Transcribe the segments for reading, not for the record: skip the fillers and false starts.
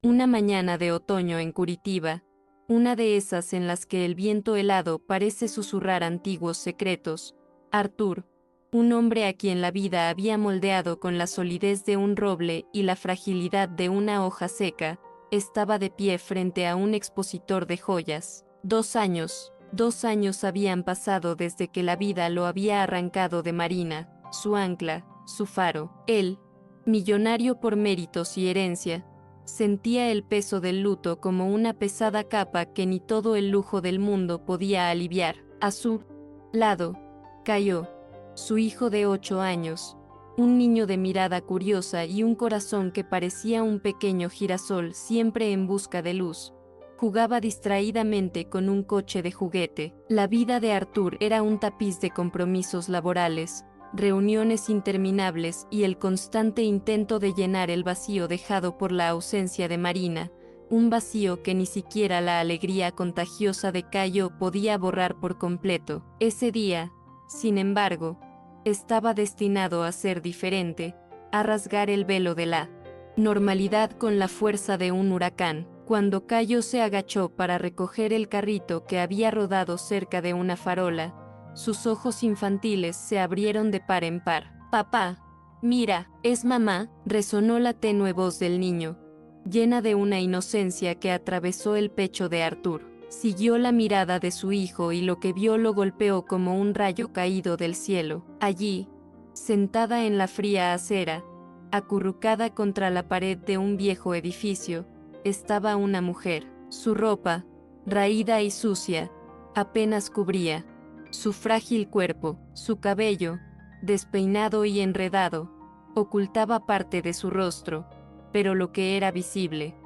Una mañana de otoño en Curitiba, una de esas en las que el viento helado parece susurrar antiguos secretos, Arthur, un hombre a quien la vida había moldeado con la solidez de un roble y la fragilidad de una hoja seca, estaba de pie frente a un expositor de joyas. 2 años habían pasado desde que la vida lo había arrancado de Marina, su ancla, su faro. Él, millonario por méritos y herencia, sentía el peso del luto como una pesada capa que ni todo el lujo del mundo podía aliviar. A su lado, Cayo, su hijo de 8 años, un niño de mirada curiosa y un corazón que parecía un pequeño girasol siempre en busca de luz. Jugaba distraídamente con un coche de juguete. La vida de Arthur era un tapiz de compromisos laborales, reuniones interminables y el constante intento de llenar el vacío dejado por la ausencia de Marina, un vacío que ni siquiera la alegría contagiosa de Cayo podía borrar por completo. Ese día, sin embargo, estaba destinado a ser diferente, a rasgar el velo de la normalidad con la fuerza de un huracán. Cuando Cayo se agachó para recoger el carrito que había rodado cerca de una farola, sus ojos infantiles se abrieron de par en par. «Papá, mira, es mamá», resonó la tenue voz del niño, llena de una inocencia que atravesó el pecho de Arthur. Siguió la mirada de su hijo y lo que vio lo golpeó como un rayo caído del cielo. Allí, sentada en la fría acera, acurrucada contra la pared de un viejo edificio, estaba una mujer. Su ropa, raída y sucia, apenas cubría su frágil cuerpo. Su cabello, despeinado y enredado, ocultaba parte de su rostro, pero lo que era visible,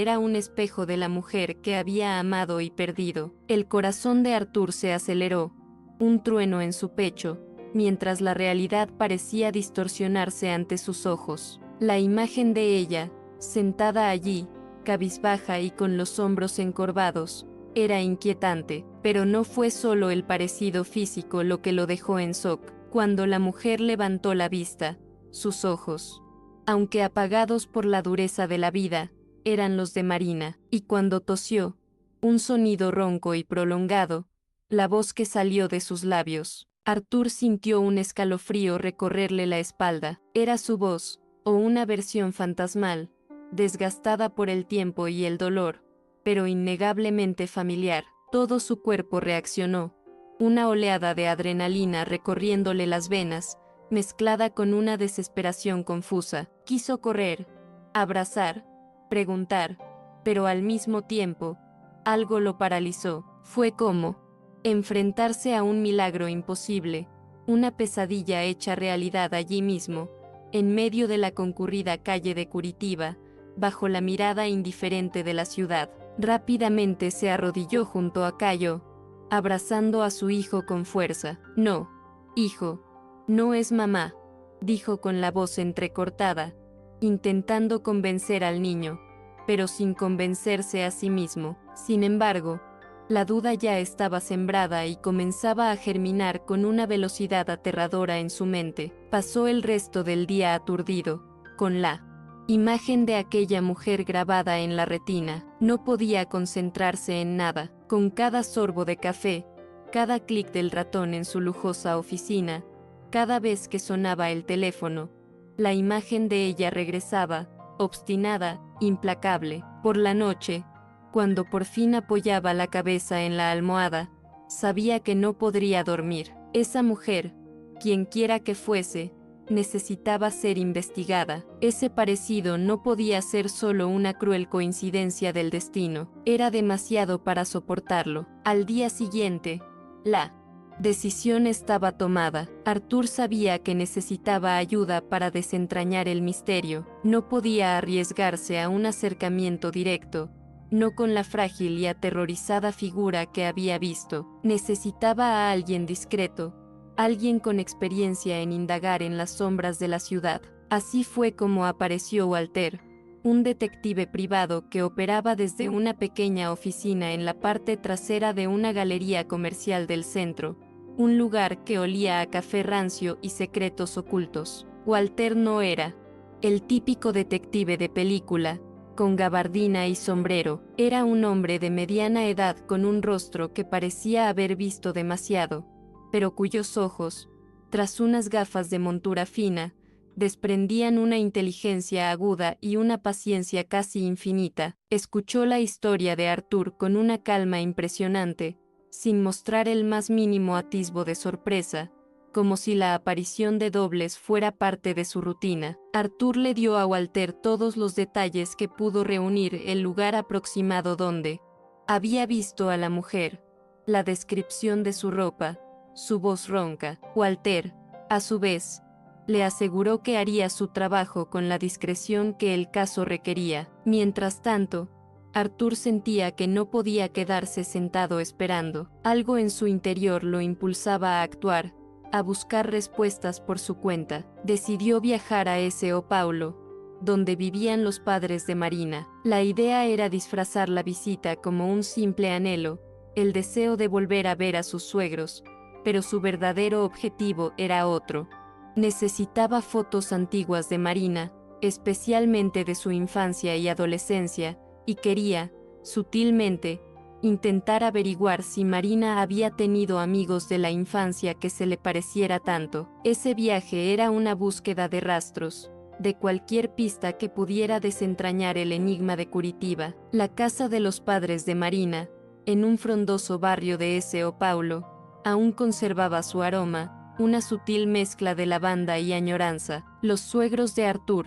era un espejo de la mujer que había amado y perdido. El corazón de Arthur se aceleró, un trueno en su pecho, mientras la realidad parecía distorsionarse ante sus ojos. La imagen de ella, sentada allí, cabizbaja y con los hombros encorvados, era inquietante, pero no fue solo el parecido físico lo que lo dejó en shock. Cuando la mujer levantó la vista, sus ojos, aunque apagados por la dureza de la vida, eran los de Marina, y cuando tosió, un sonido ronco y prolongado, la voz que salió de sus labios, Arthur sintió un escalofrío recorrerle la espalda. Era su voz, o una versión fantasmal, desgastada por el tiempo y el dolor, pero innegablemente familiar. Todo su cuerpo reaccionó, una oleada de adrenalina recorriéndole las venas, mezclada con una desesperación confusa. Quiso correr, abrazar, preguntar, pero al mismo tiempo, algo lo paralizó. Fue como enfrentarse a un milagro imposible, una pesadilla hecha realidad allí mismo, en medio de la concurrida calle de Curitiba, bajo la mirada indiferente de la ciudad. Rápidamente se arrodilló junto a Cayo, abrazando a su hijo con fuerza. «No, hijo, no es mamá», dijo con la voz entrecortada, intentando convencer al niño, pero sin convencerse a sí mismo. Sin embargo, la duda ya estaba sembrada y comenzaba a germinar con una velocidad aterradora en su mente. Pasó el resto del día aturdido, con la imagen de aquella mujer grabada en la retina. No podía concentrarse en nada. Con cada sorbo de café, cada clic del ratón en su lujosa oficina, cada vez que sonaba el teléfono, la imagen de ella regresaba, obstinada, implacable. Por la noche, cuando por fin apoyaba la cabeza en la almohada, sabía que no podría dormir. Esa mujer, quienquiera que fuese, necesitaba ser investigada. Ese parecido no podía ser solo una cruel coincidencia del destino. Era demasiado para soportarlo. Al día siguiente, la decisión estaba tomada. Arthur sabía que necesitaba ayuda para desentrañar el misterio. No podía arriesgarse a un acercamiento directo, no con la frágil y aterrorizada figura que había visto. Necesitaba a alguien discreto, alguien con experiencia en indagar en las sombras de la ciudad. Así fue como apareció Walter, un detective privado que operaba desde una pequeña oficina en la parte trasera de una galería comercial del centro, un lugar que olía a café rancio y secretos ocultos. Walter no era el típico detective de película, con gabardina y sombrero. Era un hombre de mediana edad con un rostro que parecía haber visto demasiado, pero cuyos ojos, tras unas gafas de montura fina, desprendían una inteligencia aguda y una paciencia casi infinita. Escuchó la historia de Arthur con una calma impresionante, sin mostrar el más mínimo atisbo de sorpresa, como si la aparición de dobles fuera parte de su rutina. Arthur le dio a Walter todos los detalles que pudo reunir, el lugar aproximado donde había visto a la mujer, la descripción de su ropa, su voz ronca. Walter, a su vez, le aseguró que haría su trabajo con la discreción que el caso requería. Mientras tanto, Arthur sentía que no podía quedarse sentado esperando. Algo en su interior lo impulsaba a actuar, a buscar respuestas por su cuenta. Decidió viajar a São Paulo, donde vivían los padres de Marina. La idea era disfrazar la visita como un simple anhelo, el deseo de volver a ver a sus suegros, pero su verdadero objetivo era otro. Necesitaba fotos antiguas de Marina, especialmente de su infancia y adolescencia, y quería, sutilmente, intentar averiguar si Marina había tenido amigos de la infancia que se le pareciera tanto. Ese viaje era una búsqueda de rastros, de cualquier pista que pudiera desentrañar el enigma de Curitiba. La casa de los padres de Marina, en un frondoso barrio de São Paulo, aún conservaba su aroma, una sutil mezcla de lavanda y añoranza. Los suegros de Arthur,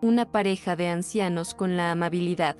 una pareja de ancianos con la amabilidad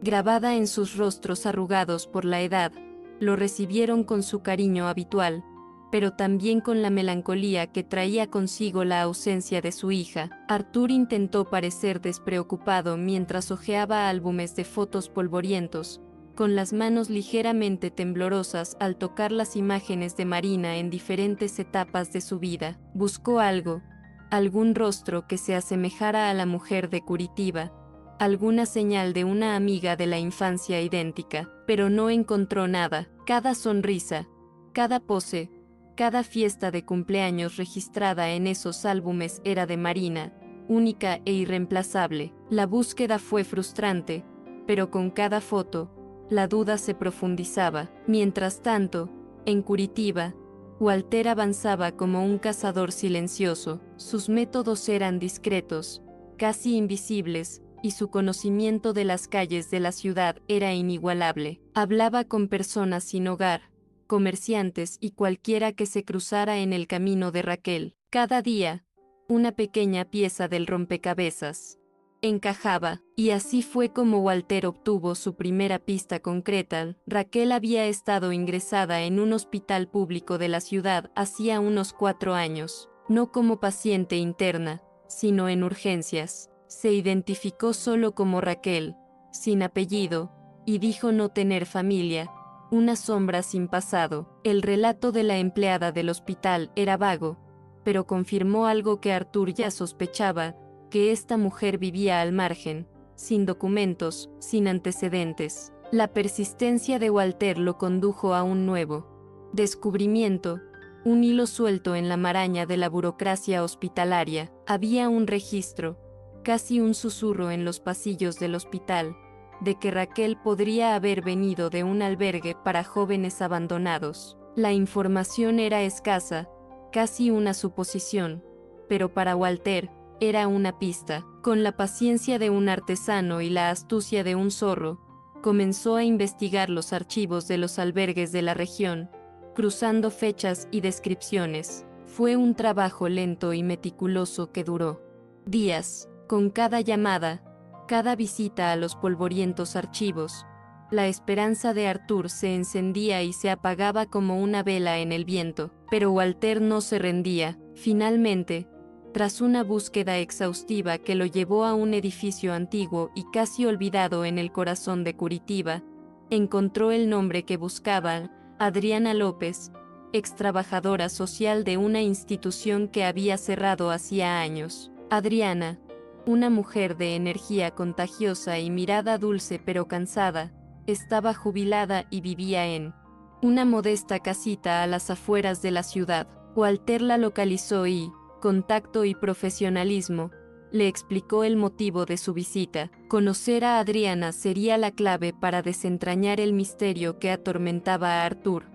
grabada en sus rostros arrugados por la edad, lo recibieron con su cariño habitual, pero también con la melancolía que traía consigo la ausencia de su hija. Arthur intentó parecer despreocupado mientras hojeaba álbumes de fotos polvorientos, con las manos ligeramente temblorosas al tocar las imágenes de Marina en diferentes etapas de su vida. Buscó algo, algún rostro que se asemejara a la mujer de Curitiba, alguna señal de una amiga de la infancia idéntica, pero no encontró nada. Cada sonrisa, cada pose, cada fiesta de cumpleaños registrada en esos álbumes era de Marina, única e irreemplazable. La búsqueda fue frustrante, pero con cada foto, la duda se profundizaba. Mientras tanto, en Curitiba, Walter avanzaba como un cazador silencioso. Sus métodos eran discretos, casi invisibles, y su conocimiento de las calles de la ciudad era inigualable. Hablaba con personas sin hogar, comerciantes y cualquiera que se cruzara en el camino de Raquel. Cada día, una pequeña pieza del rompecabezas encajaba, y así fue como Walter obtuvo su primera pista concreta. Raquel había estado ingresada en un hospital público de la ciudad hacía unos 4 años, no como paciente interna, sino en urgencias. Se identificó solo como Raquel, sin apellido, y dijo no tener familia, una sombra sin pasado. El relato de la empleada del hospital era vago, pero confirmó algo que Arthur ya sospechaba, que esta mujer vivía al margen, sin documentos, sin antecedentes. La persistencia de Walter lo condujo a un nuevo descubrimiento, un hilo suelto en la maraña de la burocracia hospitalaria. Había un registro, casi un susurro en los pasillos del hospital, de que Raquel podría haber venido de un albergue para jóvenes abandonados. La información era escasa, casi una suposición, pero para Walter era una pista. Con la paciencia de un artesano y la astucia de un zorro, comenzó a investigar los archivos de los albergues de la región, cruzando fechas y descripciones. Fue un trabajo lento y meticuloso que duró días. Con cada llamada, cada visita a los polvorientos archivos, la esperanza de Arthur se encendía y se apagaba como una vela en el viento. Pero Walter no se rendía. Finalmente, tras una búsqueda exhaustiva que lo llevó a un edificio antiguo y casi olvidado en el corazón de Curitiba, encontró el nombre que buscaba: Adriana López, ex trabajadora social de una institución que había cerrado hacía años. Adriana, una mujer de energía contagiosa y mirada dulce pero cansada, estaba jubilada y vivía en una modesta casita a las afueras de la ciudad. Walter la localizó y, con tacto y profesionalismo, le explicó el motivo de su visita. Conocer a Adriana sería la clave para desentrañar el misterio que atormentaba a Arthur,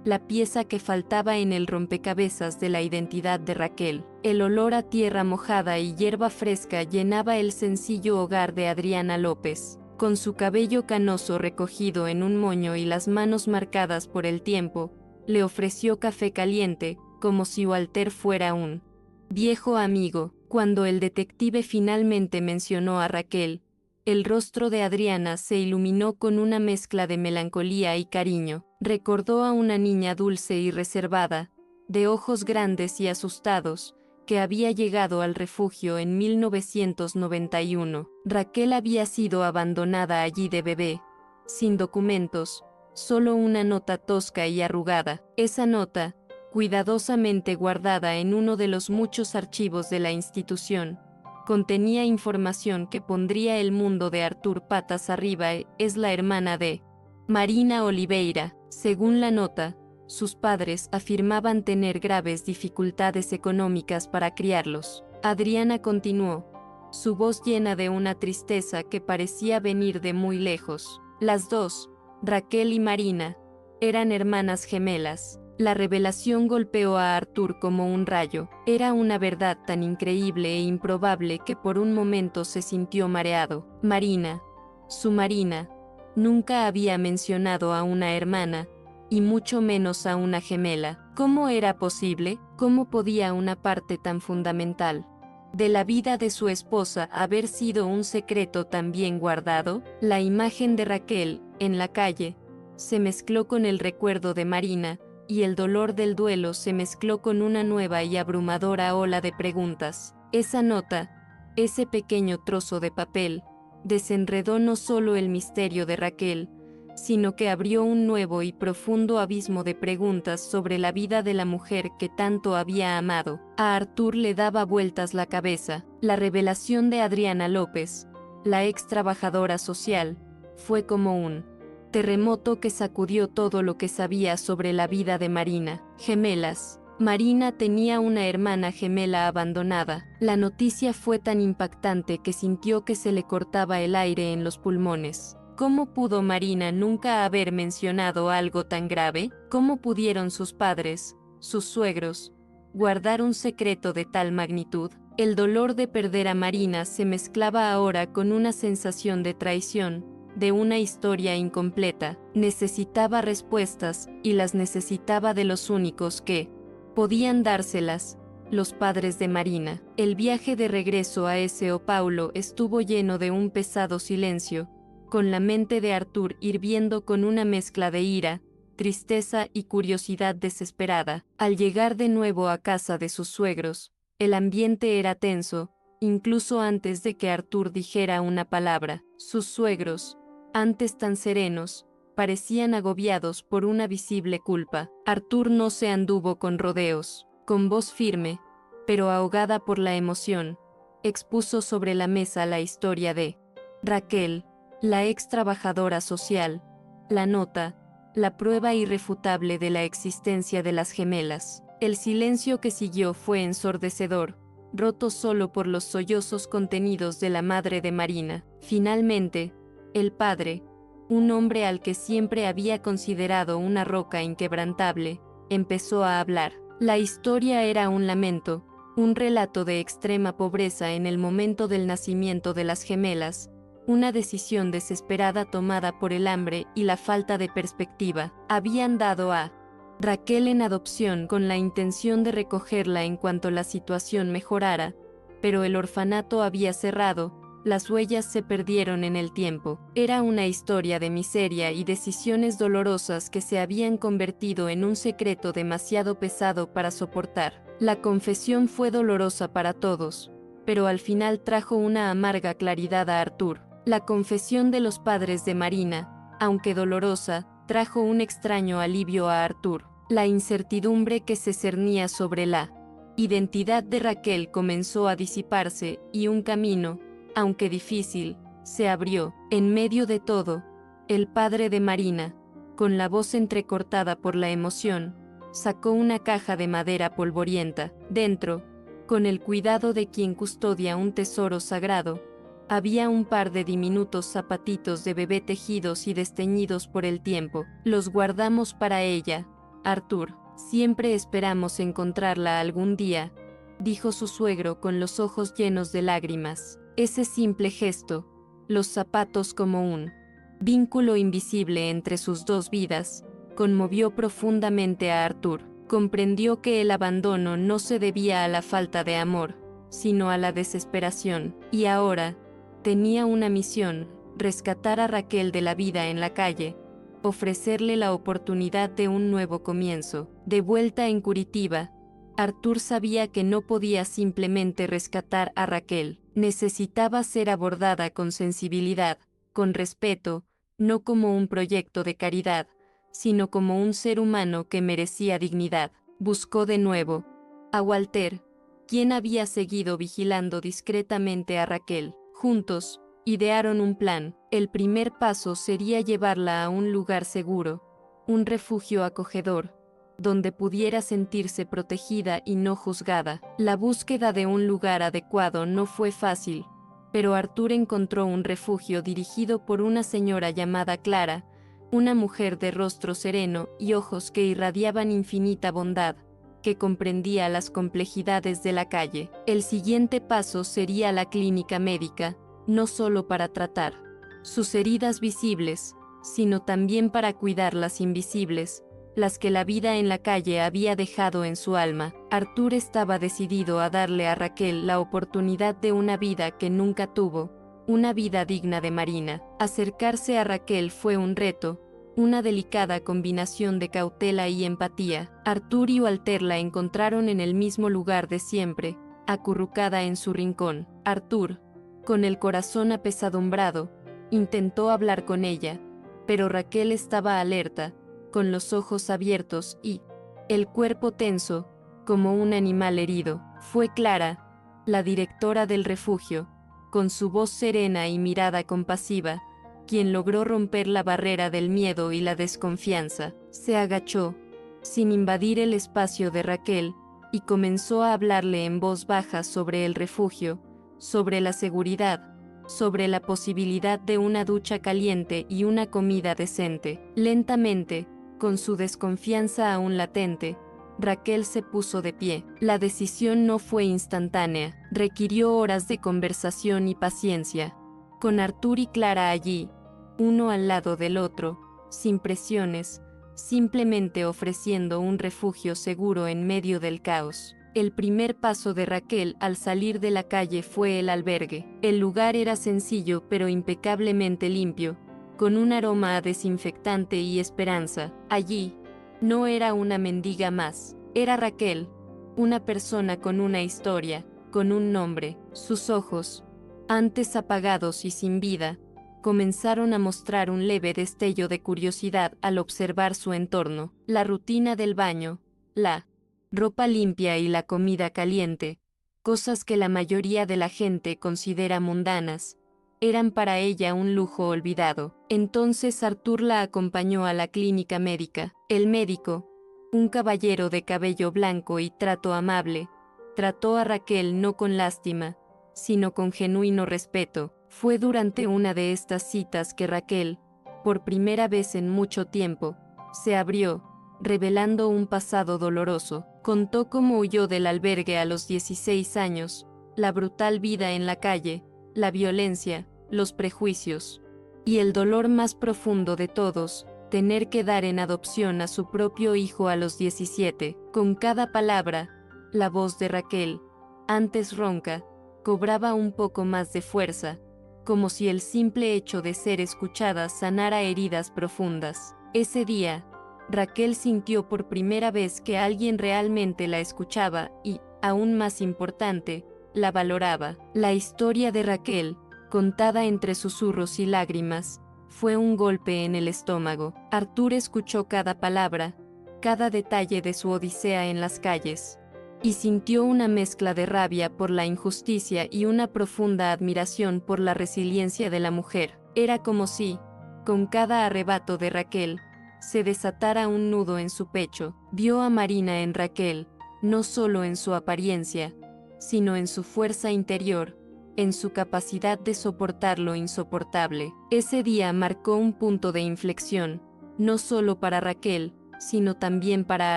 la pieza que faltaba en el rompecabezas de la identidad de Raquel. El olor a tierra mojada y hierba fresca llenaba el sencillo hogar de Adriana López. Con su cabello canoso recogido en un moño y las manos marcadas por el tiempo, le ofreció café caliente, como si Walter fuera un viejo amigo. Cuando el detective finalmente mencionó a Raquel, el rostro de Adriana se iluminó con una mezcla de melancolía y cariño. Recordó a una niña dulce y reservada, de ojos grandes y asustados, que había llegado al refugio en 1991. Raquel había sido abandonada allí de bebé, sin documentos, solo una nota tosca y arrugada. Esa nota, cuidadosamente guardada en uno de los muchos archivos de la institución, contenía información que pondría el mundo de Arthur patas arriba. Es la hermana de Marina Oliveira. Según la nota, sus padres afirmaban tener graves dificultades económicas para criarlos. Adriana continuó, su voz llena de una tristeza que parecía venir de muy lejos. Las dos, Raquel y Marina, eran hermanas gemelas. La revelación golpeó a Arthur como un rayo. Era una verdad tan increíble e improbable que por un momento se sintió mareado. Marina, su Marina, nunca había mencionado a una hermana, y mucho menos a una gemela. ¿Cómo era posible? ¿Cómo podía una parte tan fundamental de la vida de su esposa haber sido un secreto tan bien guardado? La imagen de Raquel, en la calle, se mezcló con el recuerdo de Marina, y el dolor del duelo se mezcló con una nueva y abrumadora ola de preguntas. Esa nota, ese pequeño trozo de papel, desenredó no solo el misterio de Raquel, sino que abrió un nuevo y profundo abismo de preguntas sobre la vida de la mujer que tanto había amado. A Arthur le daba vueltas la cabeza. La revelación de Adriana López, la ex trabajadora social, fue como un terremoto que sacudió todo lo que sabía sobre la vida de Marina. Gemelas. Marina tenía una hermana gemela abandonada. La noticia fue tan impactante que sintió que se le cortaba el aire en los pulmones. ¿Cómo pudo Marina nunca haber mencionado algo tan grave? ¿Cómo pudieron sus padres, sus suegros, guardar un secreto de tal magnitud? El dolor de perder a Marina se mezclaba ahora con una sensación de traición, de una historia incompleta. Necesitaba respuestas, y las necesitaba de los únicos que podían dárselas, los padres de Marina. El viaje de regreso a São Paulo estuvo lleno de un pesado silencio, con la mente de Arthur hirviendo con una mezcla de ira, tristeza y curiosidad desesperada. Al llegar de nuevo a casa de sus suegros, el ambiente era tenso, incluso antes de que Arthur dijera una palabra. Sus suegros, antes tan serenos, parecían agobiados por una visible culpa. Arthur no se anduvo con rodeos. Con voz firme, pero ahogada por la emoción, expuso sobre la mesa la historia de Raquel, la ex trabajadora social, la nota, la prueba irrefutable de la existencia de las gemelas. El silencio que siguió fue ensordecedor, roto solo por los sollozos contenidos de la madre de Marina. Finalmente, el padre, un hombre al que siempre había considerado una roca inquebrantable, empezó a hablar. La historia era un lamento, un relato de extrema pobreza en el momento del nacimiento de las gemelas, una decisión desesperada tomada por el hambre y la falta de perspectiva. Habían dado a Raquel en adopción con la intención de recogerla en cuanto la situación mejorara, pero el orfanato había cerrado, las huellas se perdieron en el tiempo. Era una historia de miseria y decisiones dolorosas que se habían convertido en un secreto demasiado pesado para soportar. La confesión fue dolorosa para todos, pero al final trajo una amarga claridad a Arthur. La confesión de los padres de Marina, aunque dolorosa, trajo un extraño alivio a Arthur. La incertidumbre que se cernía sobre la identidad de Raquel comenzó a disiparse, y un camino, aunque difícil, se abrió. En medio de todo, el padre de Marina, con la voz entrecortada por la emoción, sacó una caja de madera polvorienta. Dentro, Con el cuidado de quien custodia un tesoro sagrado, había un par de diminutos zapatitos de bebé tejidos y desteñidos por el tiempo. Los guardamos para ella, Arthur. Siempre esperamos encontrarla algún día, dijo su suegro con los ojos llenos de lágrimas. Ese simple gesto, los zapatos como un vínculo invisible entre sus dos vidas, conmovió profundamente a Arthur. Comprendió que el abandono no se debía a la falta de amor, sino a la desesperación, y ahora tenía una misión: rescatar a Raquel de la vida en la calle, ofrecerle la oportunidad de un nuevo comienzo. De vuelta en Curitiba, Arthur sabía que no podía simplemente rescatar a Raquel, necesitaba ser abordada con sensibilidad, con respeto, no como un proyecto de caridad, sino como un ser humano que merecía dignidad. Buscó de nuevo a Walter, quien había seguido vigilando discretamente a Raquel. Juntos, idearon un plan. El primer paso sería llevarla a un lugar seguro, un refugio acogedor, donde pudiera sentirse protegida y no juzgada. La búsqueda de un lugar adecuado no fue fácil, pero Arthur encontró un refugio dirigido por una señora llamada Clara, una mujer de rostro sereno y ojos que irradiaban infinita bondad, que comprendía las complejidades de la calle. El siguiente paso sería la clínica médica, no solo para tratar sus heridas visibles, sino también para cuidar las invisibles, las que la vida en la calle había dejado en su alma. Arthur estaba decidido a darle a Raquel la oportunidad de una vida que nunca tuvo, una vida digna de Marina. Acercarse a Raquel fue un reto, una delicada combinación de cautela y empatía. Arthur y Walter la encontraron en el mismo lugar de siempre, acurrucada en su rincón. Arthur, con el corazón apesadumbrado, intentó hablar con ella, pero Raquel estaba alerta, con los ojos abiertos y el cuerpo tenso, como un animal herido. Fue Clara, la directora del refugio, con su voz serena y mirada compasiva, quien logró romper la barrera del miedo y la desconfianza. Se agachó, sin invadir el espacio de Raquel, y comenzó a hablarle en voz baja sobre el refugio, sobre la seguridad, sobre la posibilidad de una ducha caliente y una comida decente. Lentamente, con su desconfianza aún latente, Raquel se puso de pie. La decisión no fue instantánea, requirió horas de conversación y paciencia. Con Arthur y Clara allí, uno al lado del otro, sin presiones, simplemente ofreciendo un refugio seguro en medio del caos. El primer paso de Raquel al salir de la calle fue el albergue. El lugar era sencillo pero impecablemente limpio, con un aroma a desinfectante y esperanza. Allí, no era una mendiga más, era Raquel, una persona con una historia, con un nombre. Sus ojos, antes apagados y sin vida, comenzaron a mostrar un leve destello de curiosidad al observar su entorno. La rutina del baño, la ropa limpia y la comida caliente, cosas que la mayoría de la gente considera mundanas, eran para ella un lujo olvidado. Entonces Arthur la acompañó a la clínica médica. El médico, un caballero de cabello blanco y trato amable, trató a Raquel no con lástima, sino con genuino respeto. Fue durante una de estas citas que Raquel, por primera vez en mucho tiempo, se abrió, revelando un pasado doloroso. Contó cómo huyó del albergue a los 16 años, la brutal vida en la calle, la violencia, los prejuicios, y el dolor más profundo de todos, tener que dar en adopción a su propio hijo a los 17. Con cada palabra, la voz de Raquel, antes ronca, cobraba un poco más de fuerza, como si el simple hecho de ser escuchada sanara heridas profundas. Ese día, Raquel sintió por primera vez que alguien realmente la escuchaba y, aún más importante, la valoraba. La historia de Raquel, contada entre susurros y lágrimas, fue un golpe en el estómago. Arthur escuchó cada palabra, cada detalle de su odisea en las calles, y sintió una mezcla de rabia por la injusticia y una profunda admiración por la resiliencia de la mujer. Era como si, con cada arrebato de Raquel, se desatara un nudo en su pecho. Vio a Marina en Raquel, no solo en su apariencia, sino en su fuerza interior, en su capacidad de soportar lo insoportable. Ese día marcó un punto de inflexión, no solo para Raquel, sino también para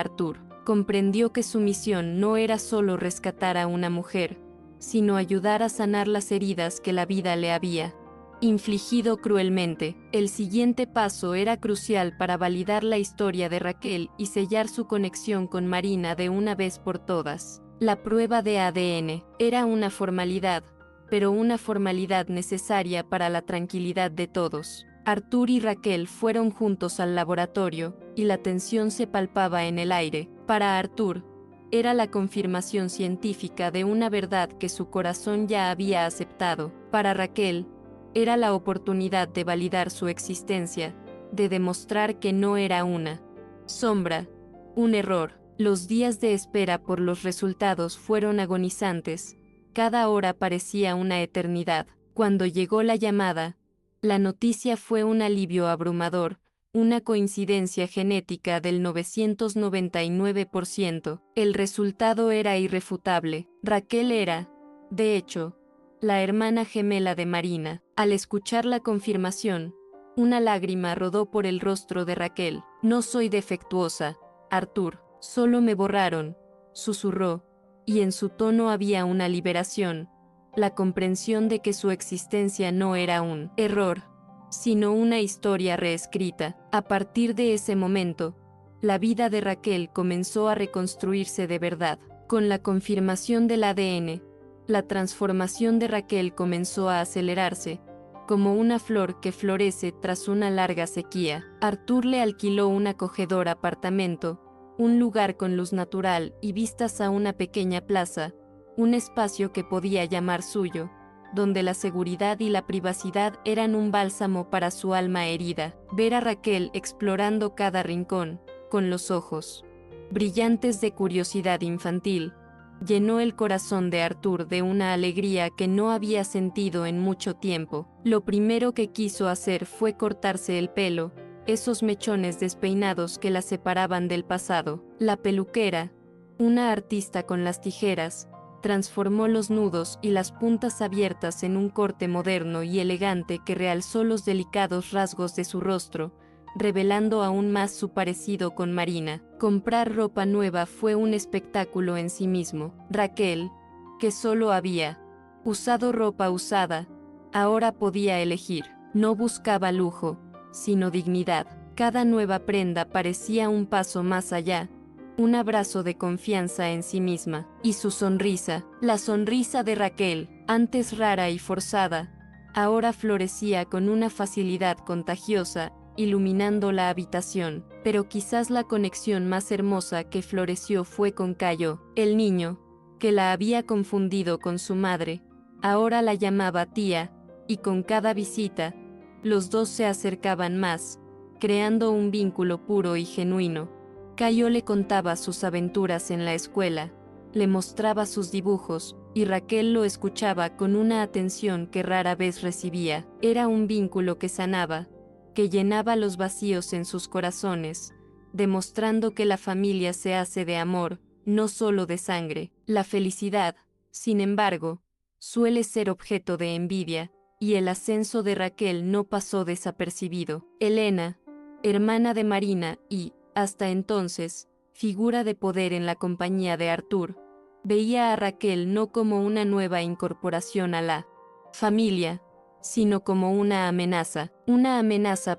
Arthur. Comprendió que su misión no era solo rescatar a una mujer, sino ayudar a sanar las heridas que la vida le había infligido cruelmente. El siguiente paso era crucial para validar la historia de Raquel y sellar su conexión con Marina de una vez por todas. La prueba de ADN era una formalidad, pero una formalidad necesaria para la tranquilidad de todos. Arthur y Raquel fueron juntos al laboratorio, y la tensión se palpaba en el aire. Para Arthur, era la confirmación científica de una verdad que su corazón ya había aceptado. Para Raquel, era la oportunidad de validar su existencia, de demostrar que no era una sombra, un error. Los días de espera por los resultados fueron agonizantes. Cada hora parecía una eternidad. Cuando llegó la llamada, la noticia fue un alivio abrumador, una coincidencia genética del 999%. El resultado era irrefutable. Raquel era, de hecho, la hermana gemela de Marina. Al escuchar la confirmación, una lágrima rodó por el rostro de Raquel. No soy defectuosa, Arthur, solo me borraron, susurró, y en su tono había una liberación, la comprensión de que su existencia no era un error, sino una historia reescrita. A partir de ese momento, la vida de Raquel comenzó a reconstruirse de verdad. Con la confirmación del ADN, la transformación de Raquel comenzó a acelerarse, como una flor que florece tras una larga sequía. Arthur le alquiló un acogedor apartamento, un lugar con luz natural y vistas a una pequeña plaza, un espacio que podía llamar suyo, donde la seguridad y la privacidad eran un bálsamo para su alma herida. Ver a Raquel explorando cada rincón, con los ojos brillantes de curiosidad infantil, llenó el corazón de Arthur de una alegría que no había sentido en mucho tiempo. Lo primero que quiso hacer fue cortarse el pelo, esos mechones despeinados que la separaban del pasado. La peluquera, una artista con las tijeras, transformó los nudos y las puntas abiertas en un corte moderno y elegante que realzó los delicados rasgos de su rostro, revelando aún más su parecido con Marina. Comprar ropa nueva fue un espectáculo en sí mismo. Raquel, que solo había usado ropa usada, ahora podía elegir. No buscaba lujo, sino dignidad. Cada nueva prenda parecía un paso más allá, un abrazo de confianza en sí misma. Y su sonrisa, la sonrisa de Raquel, antes rara y forzada, ahora florecía con una facilidad contagiosa, iluminando la habitación. Pero quizás la conexión más hermosa que floreció fue con Cayo, el niño, que la había confundido con su madre. Ahora la llamaba tía, y con cada visita, los dos se acercaban más, creando un vínculo puro y genuino. Cayo le contaba sus aventuras en la escuela, le mostraba sus dibujos, y Raquel lo escuchaba con una atención que rara vez recibía. Era un vínculo que sanaba, que llenaba los vacíos en sus corazones, demostrando que la familia se hace de amor, no solo de sangre. La felicidad, sin embargo, suele ser objeto de envidia, y el ascenso de Raquel no pasó desapercibido. Elena, hermana de Marina y, hasta entonces, figura de poder en la compañía de Arthur, veía a Raquel no como una nueva incorporación a la familia, sino como una amenaza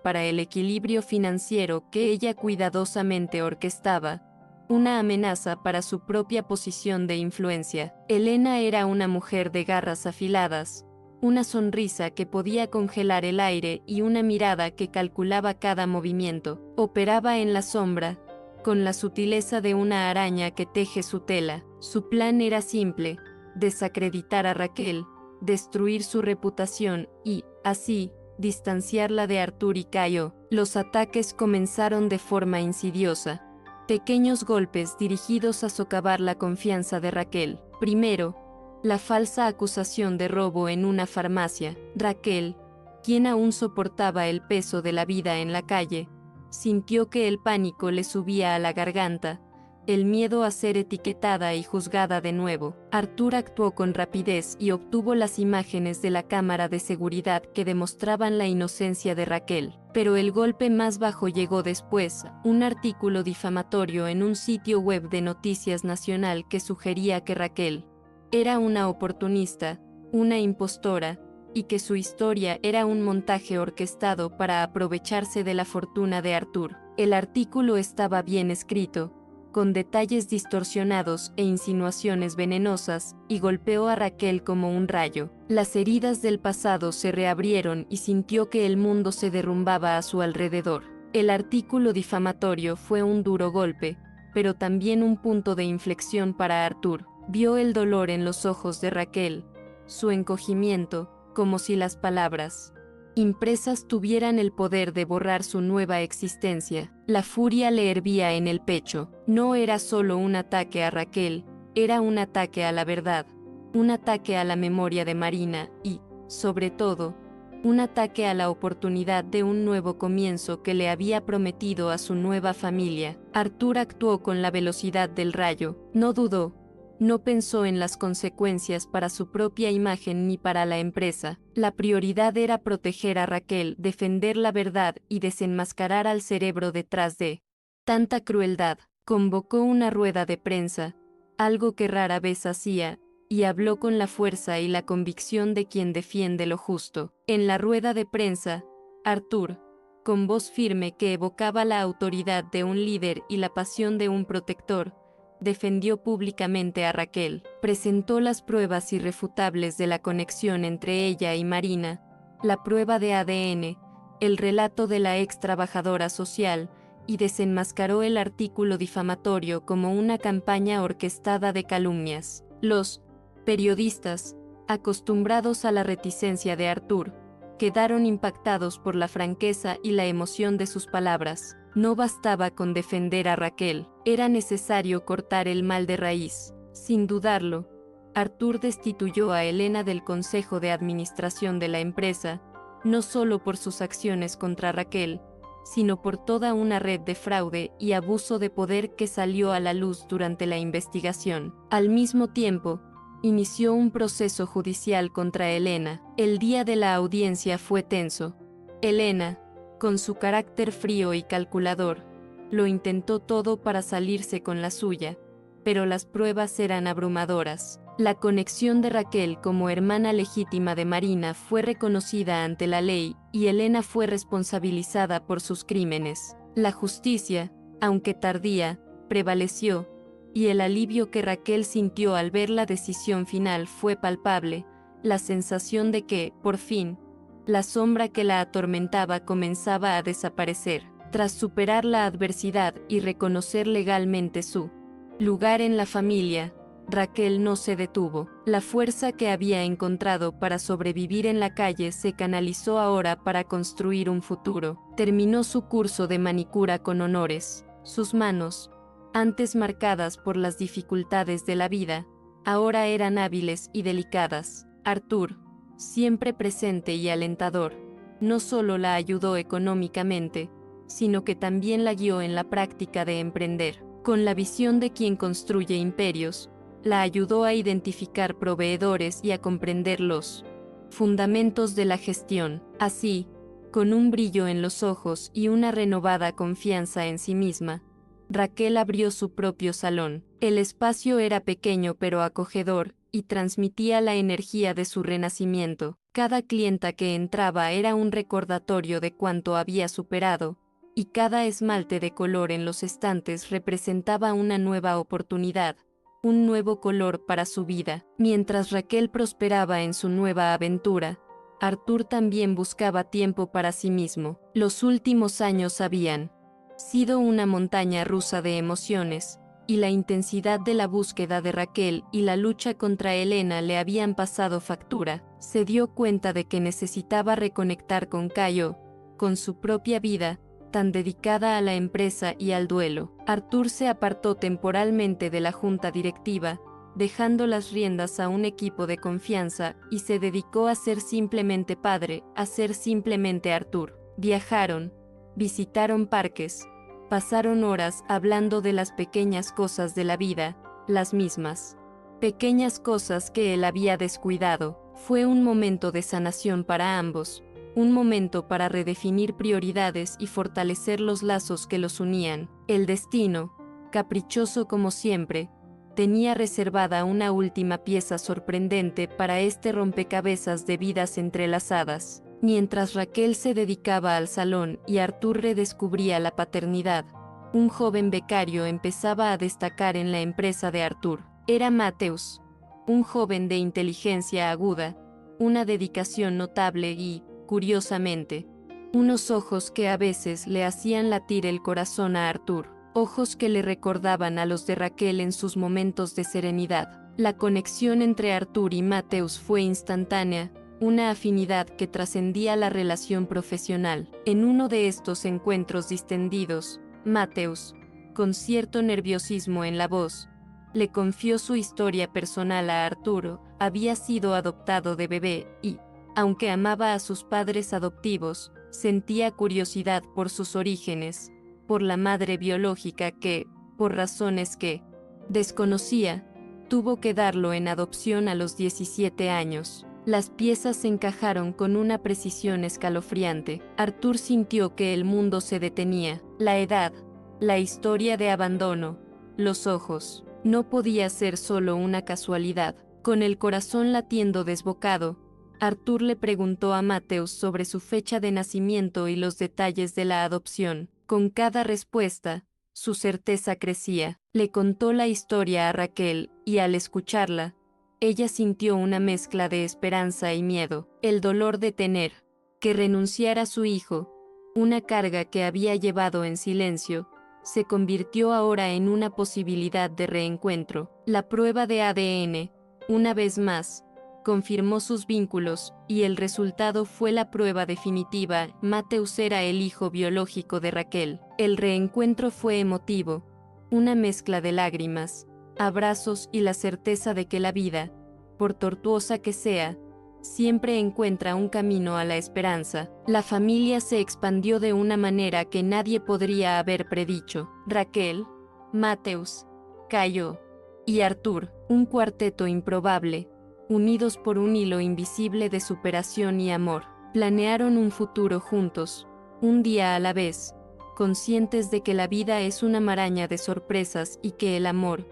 para el equilibrio financiero que ella cuidadosamente orquestaba, una amenaza para su propia posición de influencia. Elena era una mujer de garras afiladas, una sonrisa que podía congelar el aire y una mirada que calculaba cada movimiento. Operaba en la sombra, con la sutileza de una araña que teje su tela. Su plan era simple: desacreditar a Raquel, destruir su reputación y, así, distanciarla de Arthur y Cayo. Los ataques comenzaron de forma insidiosa. Pequeños golpes dirigidos a socavar la confianza de Raquel. Primero, la falsa acusación de robo en una farmacia. Raquel, quien aún soportaba el peso de la vida en la calle, sintió que el pánico le subía a la garganta, el miedo a ser etiquetada y juzgada de nuevo. Arthur actuó con rapidez y obtuvo las imágenes de la cámara de seguridad que demostraban la inocencia de Raquel. Pero el golpe más bajo llegó después, un artículo difamatorio en un sitio web de noticias nacional que sugería que Raquel era una oportunista, una impostora, y que su historia era un montaje orquestado para aprovecharse de la fortuna de Arthur. El artículo estaba bien escrito, con detalles distorsionados e insinuaciones venenosas, y golpeó a Raquel como un rayo. Las heridas del pasado se reabrieron y sintió que el mundo se derrumbaba a su alrededor. El artículo difamatorio fue un duro golpe, pero también un punto de inflexión para Arthur. Vio el dolor en los ojos de Raquel, su encogimiento, como si las palabras impresas tuvieran el poder de borrar su nueva existencia. La furia le hervía en el pecho. No era solo un ataque a Raquel, era un ataque a la verdad, un ataque a la memoria de Marina y, sobre todo, un ataque a la oportunidad de un nuevo comienzo que le había prometido a su nueva familia. Arthur actuó con la velocidad del rayo, no dudó. No pensó en las consecuencias para su propia imagen ni para la empresa. La prioridad era proteger a Raquel, defender la verdad y desenmascarar al cerebro detrás de tanta crueldad. Convocó una rueda de prensa, algo que rara vez hacía, y habló con la fuerza y la convicción de quien defiende lo justo. En la rueda de prensa, Arthur, con voz firme que evocaba la autoridad de un líder y la pasión de un protector, defendió públicamente a Raquel, presentó las pruebas irrefutables de la conexión entre ella y Marina, la prueba de ADN, el relato de la ex trabajadora social, y desenmascaró el artículo difamatorio como una campaña orquestada de calumnias. Los periodistas, acostumbrados a la reticencia de Arthur, quedaron impactados por la franqueza y la emoción de sus palabras. No bastaba con defender a Raquel, era necesario cortar el mal de raíz. Sin dudarlo, Arthur destituyó a Elena del consejo de administración de la empresa, no solo por sus acciones contra Raquel, sino por toda una red de fraude y abuso de poder que salió a la luz durante la investigación. Al mismo tiempo, inició un proceso judicial contra Elena. El día de la audiencia fue tenso. Elena, con su carácter frío y calculador, lo intentó todo para salirse con la suya, pero las pruebas eran abrumadoras. La conexión de Raquel como hermana legítima de Marina fue reconocida ante la ley y Elena fue responsabilizada por sus crímenes. La justicia, aunque tardía, prevaleció, y el alivio que Raquel sintió al ver la decisión final fue palpable, la sensación de que, por fin, la sombra que la atormentaba comenzaba a desaparecer. Tras superar la adversidad y reconocer legalmente su lugar en la familia, Raquel no se detuvo. La fuerza que había encontrado para sobrevivir en la calle se canalizó ahora para construir un futuro. Terminó su curso de manicura con honores. Sus manos, antes marcadas por las dificultades de la vida, ahora eran hábiles y delicadas. Arthur, siempre presente y alentador, no solo la ayudó económicamente, sino que también la guió en la práctica de emprender. Con la visión de quien construye imperios, la ayudó a identificar proveedores y a comprender los fundamentos de la gestión. Así, con un brillo en los ojos y una renovada confianza en sí misma, Raquel abrió su propio salón. El espacio era pequeño pero acogedor, y transmitía la energía de su renacimiento. Cada clienta que entraba era un recordatorio de cuánto había superado, y cada esmalte de color en los estantes representaba una nueva oportunidad, un nuevo color para su vida. Mientras Raquel prosperaba en su nueva aventura, Arthur también buscaba tiempo para sí mismo. Los últimos años habían sido una montaña rusa de emociones, y la intensidad de la búsqueda de Raquel y la lucha contra Elena le habían pasado factura. Se dio cuenta de que necesitaba reconectar con Cayo, con su propia vida, tan dedicada a la empresa y al duelo. Arthur se apartó temporalmente de la junta directiva, dejando las riendas a un equipo de confianza, y se dedicó a ser simplemente padre, a ser simplemente Arthur. Viajaron, visitaron parques, Pasaron horas hablando de las pequeñas cosas de la vida, las mismas pequeñas cosas que él había descuidado. Fue un momento de sanación para ambos, un momento para redefinir prioridades y fortalecer los lazos que los unían. El destino, caprichoso como siempre, tenía reservada una última pieza sorprendente para este rompecabezas de vidas entrelazadas. Mientras Raquel se dedicaba al salón y Arthur redescubría la paternidad, un joven becario empezaba a destacar en la empresa de Arthur. Era Matthews, un joven de inteligencia aguda, una dedicación notable y, curiosamente, unos ojos que a veces le hacían latir el corazón a Arthur, ojos que le recordaban a los de Raquel en sus momentos de serenidad. La conexión entre Arthur y Matthews fue instantánea, una afinidad que trascendía la relación profesional. En uno de estos encuentros distendidos, Matthews, con cierto nerviosismo en la voz, le confió su historia personal a Arturo. Había sido adoptado de bebé y, aunque amaba a sus padres adoptivos, sentía curiosidad por sus orígenes, por la madre biológica que, por razones que desconocía, tuvo que darlo en adopción a los 17 años. Las piezas se encajaron con una precisión escalofriante. Arthur sintió que el mundo se detenía. La edad, la historia de abandono, los ojos. No podía ser solo una casualidad. Con el corazón latiendo desbocado, Arthur le preguntó a Matthews sobre su fecha de nacimiento y los detalles de la adopción. Con cada respuesta, su certeza crecía. Le contó la historia a Raquel, y al escucharla, ella sintió una mezcla de esperanza y miedo. El dolor de tener que renunciar a su hijo, una carga que había llevado en silencio, se convirtió ahora en una posibilidad de reencuentro. La prueba de ADN, una vez más, confirmó sus vínculos, y el resultado fue la prueba definitiva. Matthews era el hijo biológico de Raquel. El reencuentro fue emotivo, una mezcla de lágrimas, abrazos y la certeza de que la vida, por tortuosa que sea, siempre encuentra un camino a la esperanza. La familia se expandió de una manera que nadie podría haber predicho. Raquel, Matthews, Cayo y Arthur, un cuarteto improbable, unidos por un hilo invisible de superación y amor, planearon un futuro juntos, un día a la vez, conscientes de que la vida es una maraña de sorpresas y que el amor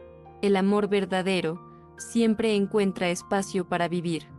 verdadero, siempre encuentra espacio para vivir.